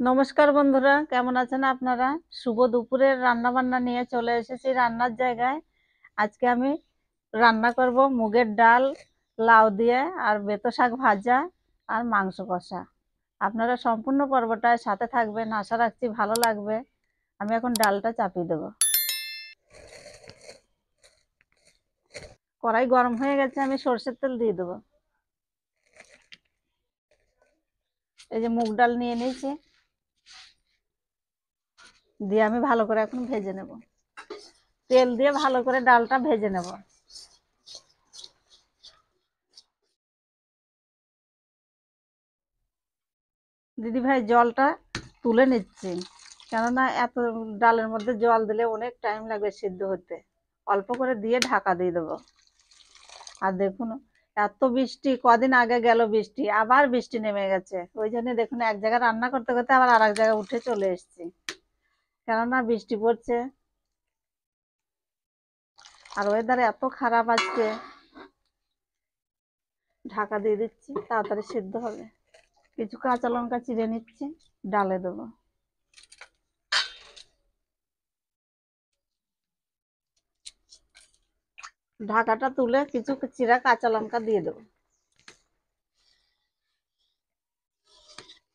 নমস্কার বন্ধুরা, কেমন আছেন আপনারা? শুভ দুপুরের রান্না বান্না নিয়ে চলে এসেছি রান্নার জায়গায়। আজকে আমি রান্না করব মুগের ডাল, লাউ দিয়ে আর বেতো শাক ভাজা আর মাংস কষা। আপনারা সম্পূর্ণ পর্বটায় সাথে থাকবেন, আশা রাখছি ভালো লাগবে। আমি এখন ডালটা চাপিয়ে দেব। কড়াই গরম হয়ে গেছে, আমি সরষের তেল দিয়ে দেবো। এই যে মুগ ডাল নিয়ে নিয়েছি, দিয়ে আমি ভালো করে এখন ভেজে নেব। তেল দিয়ে ভালো করে ডালটা ভেজে নেব। দিদি ভাই, জলটা তুলে নিচ্ছি, কেননা এত ডালের মধ্যে জল দিলে অনেক টাইম লাগবে সিদ্ধ হতে। অল্প করে দিয়ে ঢাকা দিয়ে দেবো। আর দেখুন, এত বৃষ্টি, কদিন আগে গেল বৃষ্টি, আবার বৃষ্টি নেমে গেছে। ওই জন্য দেখুন, এক জায়গায় রান্না করতে করতে আবার আর এক জায়গায় উঠে চলে এসেছি, কেননা বৃষ্টি পড়ছে আর ওয়েদার এত খারাপ আজকে। ঢাকা দিয়ে দিচ্ছি, তাড়াতাড়ি সিদ্ধ হবে। কিছু কাঁচা লঙ্কা চিড়ে নিচ্ছি, ডালে দেবো। ঢাকাটা তুলে কিছু চিরা কাঁচা লঙ্কা দিয়ে দেবো।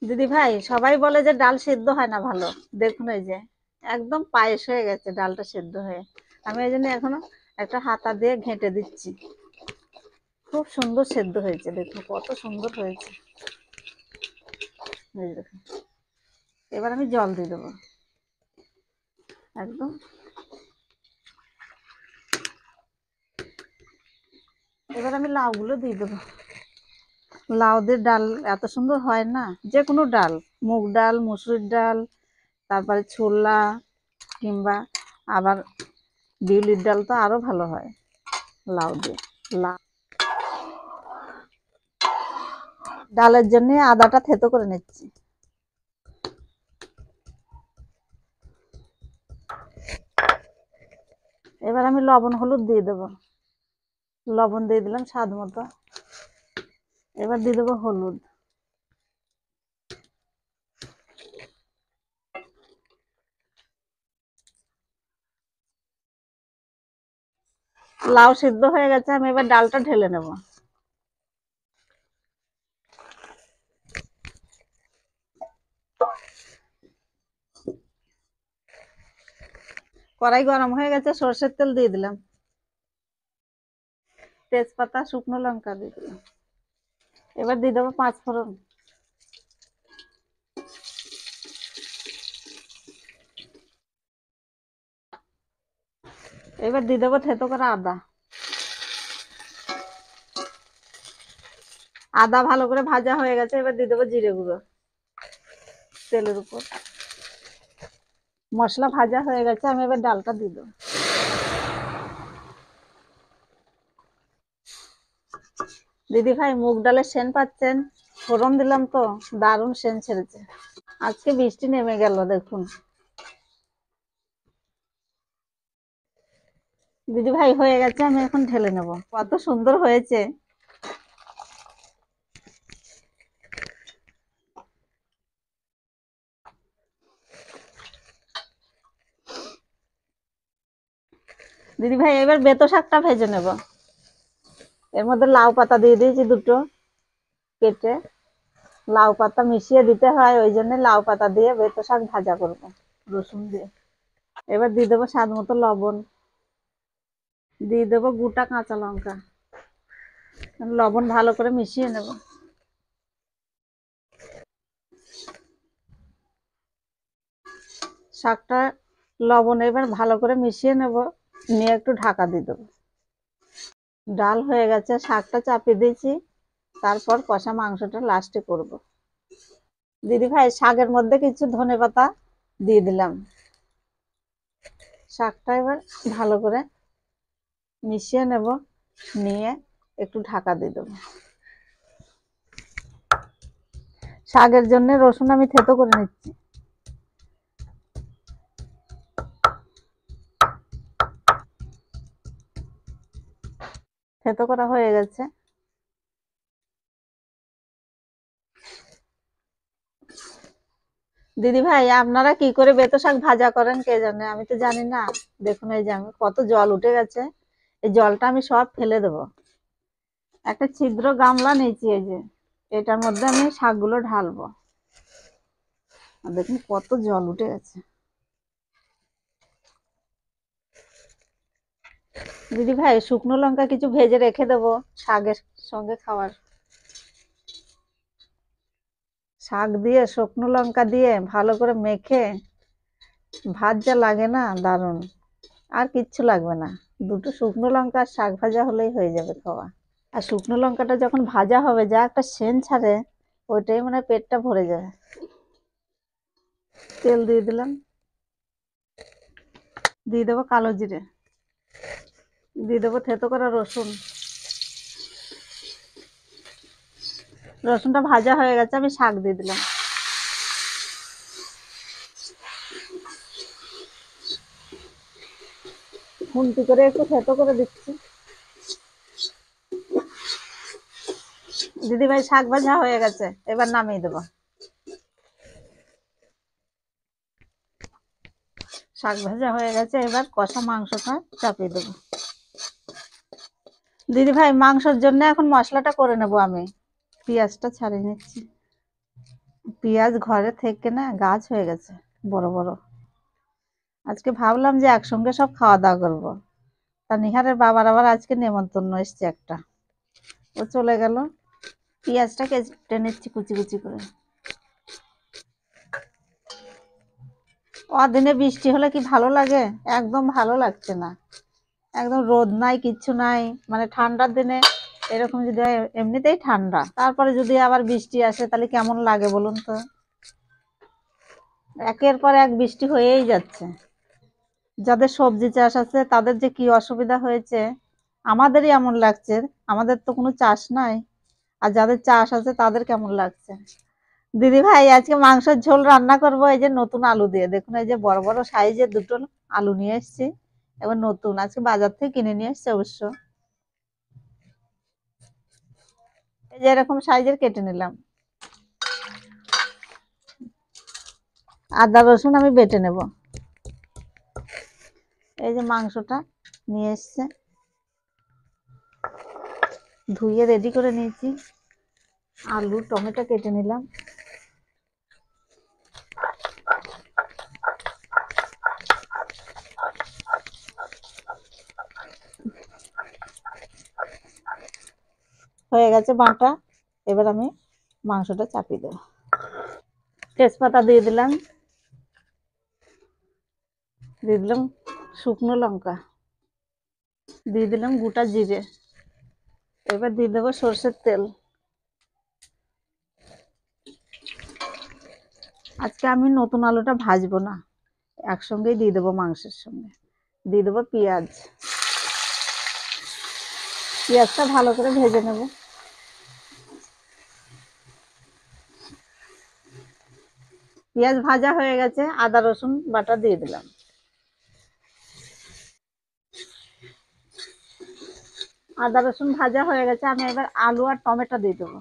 দিদি ভাই, সবাই বলে যে ডাল সেদ্ধ হয় না ভালো। দেখুন, এই যে একদম পায়েস হয়ে গেছে ডালটা সেদ্ধ হয়ে। আমি এই জন্য এখনো একটা হাতা দিয়ে ঘেঁটে দিচ্ছি। খুব সুন্দর সেদ্ধ হয়েছে, দেখুন কত সুন্দর হয়েছে। এই দেখুন, এবার আমি জল দিয়ে দেবো একদম। এবার আমি লাউগুলো দিয়ে দেবো। লাউ দিয়ে ডাল এত সুন্দর হয় না, যে কোনো ডাল, মুগ ডাল, মুসুরির ডাল, তারপরে ছোলা, কিংবা আবার বিউলির ডাল তো আরো ভালো হয় লাউ দিয়ে। লাউ ডালের জন্য আদাটা থেতো করে নিচ্ছি। এবার আমি লবণ হলুদ দিয়ে দেবো। লবণ দিয়ে দিলাম স্বাদ মতো। এবার দিয়ে দেবো হলুদ। লাউ সিদ্ধ হয়ে গেছে, আমি এবার ডালটা ঢেলে নেব। কড়াই গরম হয়ে গেছে, সরষের তেল দিয়ে দিলাম, তেজপাতা, শুকনো লঙ্কা দিয়ে দিলাম। এবার দিয়ে দেবো পাঁচ ফোড়ন। এবার দিয়ে দেবো থেতো করা আদা। আদা ভালো করে ভাজা হয়ে গেছে, এবার দিয়ে দেবো জিরে গুঁড়ো তেলের উপর। মশলা ভাজা হয়ে গেছে, আমি এবার ডালটা দিয়ে দেবো। দিদি ভাই, মুগ ডালের সেন্ট পাচ্ছেন? ফোড়ন দিলাম তো, দারুণ সেন্ট ছেড়েছে। আজকে বৃষ্টি নেমে গেল দেখুন। দিদি ভাই, হয়ে গেছে, আমি এখন ঢেলে নেব। কত সুন্দর হয়েছে। দিদি ভাই, এবার বেতো শাকটা ভেজে নেব। এর মধ্যে লাউ পাতা দিয়ে দিয়েছি দুটো কেটে। লাউ পাতা মিশিয়ে দিতে হয়, ওই জন্য লাউ পাতা দিয়ে বেতো শাক ভাজা করবো রসুন দিয়ে। এবার দিয়ে দেবো স্বাদ মতো লবণ, দিয়ে দেবো গোটা কাঁচা লঙ্কা। লবণ ভালো করে মিশিয়ে নেব। শাকটা লবণ এবার ভালো করে মিশিয়ে নেব, নিয়ে একটু ঢাকা দিয়ে দেবো। ডাল হয়ে গেছে, শাকটা চাপিয়ে দিয়েছি, তারপর কষা মাংসটা লাস্টে করব। দিদি ভাই, শাকের মধ্যে কিছু ধনেপাতা দিয়ে দিলাম। শাকটা এবার ভালো করে মিশিয়ে নেব, নিয়ে একটু ঢাকা দিয়ে দেবো। শাকের জন্য রসুন আমি থেতো করে নিচ্ছি। থেতো করা হয়ে গেছে। দিদি ভাই, আপনারা কি করে বেতো শাক ভাজা করেন কে জানে, আমি তো জানি না। দেখুন এই যে আমি কত জল উঠে গেছে, এই জলটা আমি সব ফেলে দেবো। একটা ছিদ্র গামলা নিয়েছি, এই যে এটার মধ্যে আমি শাকগুলো ঢালবো। আর দেখুন কত জল উঠে গেছে। দিদি ভাই, শুকনো লঙ্কা কিছু ভেজে রেখে দেবো শাকের সঙ্গে খাওয়ার। শাক দিয়ে শুকনো লঙ্কা দিয়ে ভালো করে মেখে ভাত যা লাগে না, দারুণ। আর কিচ্ছু লাগবে না, দুটো শুকনো লঙ্কা আর শাক ভাজা হলেই হয়ে যাবে খাওয়া। আর শুকনো লঙ্কাটা যখন ভাজা হবে, যা একটা সেন্ট ছাড়ে, ওইটাই মানে পেটটা ভরে যায়। তেল দিয়ে দিলাম, দিয়ে দেবো কালো জিরে, দিয়ে দেবো থেতো করা রসুন। রসুনটা ভাজা হয়ে গেছে, আমি শাক দিয়ে দিলাম। খুন্তি করে একটু থেতো করে দিচ্ছি। দিদি ভাই, শাক ভাজা হয়ে গেছে, এবার নামিয়ে দেবো। শাক ভাজা হয়ে গেছে, এবার কষা মাংসটা চাপিয়ে দেবো। দিদি ভাই, মাংসের জন্য এখন মশলাটা করে নেবো আমি। পেঁয়াজটা ছাড়িয়ে নিচ্ছি। পেঁয়াজ ঘরে থেকে না গাছ হয়ে গেছে, বড় বড়। আজকে ভাবলাম যে একসঙ্গে সব খাওয়া দাওয়া করবো। তা নিহারের বাবার আবার আজকে নেমন্তন্ন এসছে একটা, ও চলে গেল। পেঁয়াজটা কেটে নিচ্ছি কুচি কুচি করে। অদিনে বৃষ্টি হলে কি ভালো লাগে? একদম ভালো লাগছে না। একদম রোদ নাই, কিচ্ছু নাই। মানে ঠান্ডার দিনে এরকম যদি হয়, এমনিতেই ঠান্ডা, তারপরে যদি আবার বৃষ্টি আসে তাহলে কেমন লাগে বলুন তো। একের পর এক বৃষ্টি হয়েই যাচ্ছে। যাদের সবজি চাষ আছে তাদের যে কি অসুবিধা হয়েছে, আমাদেরই এমন লাগছে। আমাদের তো কোনো চাষ নাই, আর যাদের চাষ আছে তাদের কেমন লাগছে। দিদি ভাই, আজকে মাংসের ঝোল রান্না করব এই যে নতুন আলু দিয়ে। দেখুন এই যে বড় বড় সাইজের দুটো আলু নিয়ে এসেছি। এবার নতুন আজকে বাজার থেকে কিনে নিয়ে এসছে অবশ্য। এই যে এরকম সাইজের কেটে নিলাম। আদা রসুন আমি বেটে নেব। এই যে মাংসটা নিয়ে এসছে, ধুয়ে রেডি করে নিয়েছি। আলু টমেটো কেটে নিলাম। হয়ে গেছে বাটা, এবার আমি মাংসটা চাপিয়ে দেবো। তেজপাতা দিয়ে দিলাম, দিয়ে দিলাম শুকনো লঙ্কা, দিয়ে দিলাম গোটা জিরে। এবার দিয়ে দেবো সর্ষের তেল। আজকে আমি নতুন আলুটা ভাজবো না, একসঙ্গেই দিয়ে দেবো মাংসের সঙ্গে। দিয়ে দেবো পেঁয়াজ। পেঁয়াজটা ভালো করে ভেজে নেব। পেঁয়াজ ভাজা হয়ে গেছে, আদা রসুন বাটা দিয়ে দিলাম। আদা রসুন ভাজা হয়ে গেছে, আমি এবার আলু আর টমেটো দিয়ে দেবো।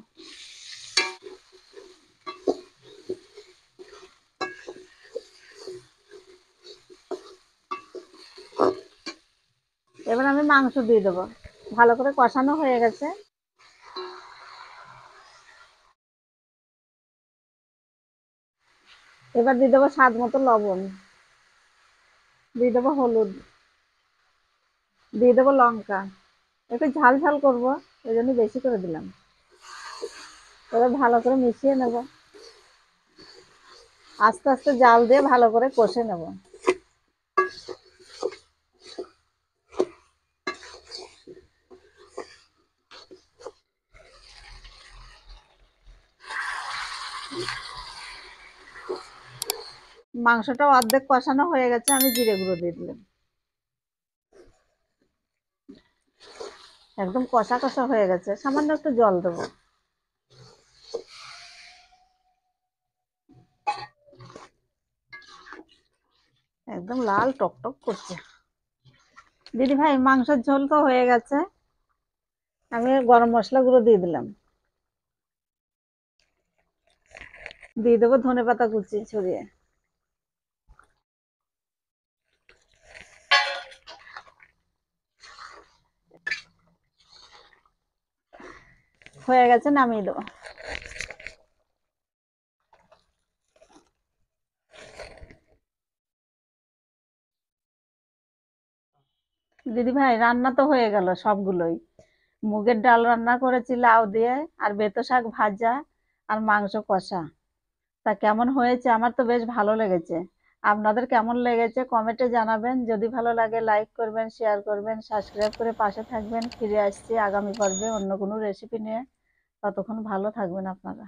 এবার আমি মাংস দিয়ে দেবো। ভালো করে কষানো হয়ে গেছে। এবার দিয়ে দেবো স্বাদ মতো লবণ, দিয়ে দেবো হলুদ, দিয়ে দেবো লঙ্কা। একটু ঝাল ঝাল করবো, ওই জন্য বেশি করে দিলাম। এবার ভালো করে মিশিয়ে নেব। আস্তে আস্তে জাল দিয়ে ভালো করে কষে নেব। মাংসটা অর্ধেক কষানো হয়ে গেছে, আমি জিরে গুঁড়ো দিয়ে দিলাম। একদম কষা কষা হয়ে গেছে, সামান্য একটু জল দেবো। একদম লাল টকটক করছে। দিদি ভাই, মাংসের ঝোল তো হয়ে গেছে, আমি গরম মশলা গুঁড়ো দিয়ে দিলাম। দিয়ে দেবো ধনে পাতা কুচি ছড়িয়ে। হয়ে গেছে, নামিয়ে দেবো। দিদি ভাই রান্না তো হয়ে গেল সবগুলোই। মুগের ডাল রান্না করেছি লাউ দিয়ে, আর বেতো শাক ভাজা, আর মাংস কষা। তা কেমন হয়েছে? আমার তো বেশ ভালো লেগেছে। আপনাদের কেমন লেগেছে কমেন্টে জানাবেন। যদি ভালো লাগে লাইক করবেন, শেয়ার করবেন, সাবস্ক্রাইব করে পাশে থাকবেন। ফিরে আসছি আগামী পর্বে অন্য কোনো রেসিপি নিয়ে। ততক্ষণ ভালো থাকবেন আপনারা।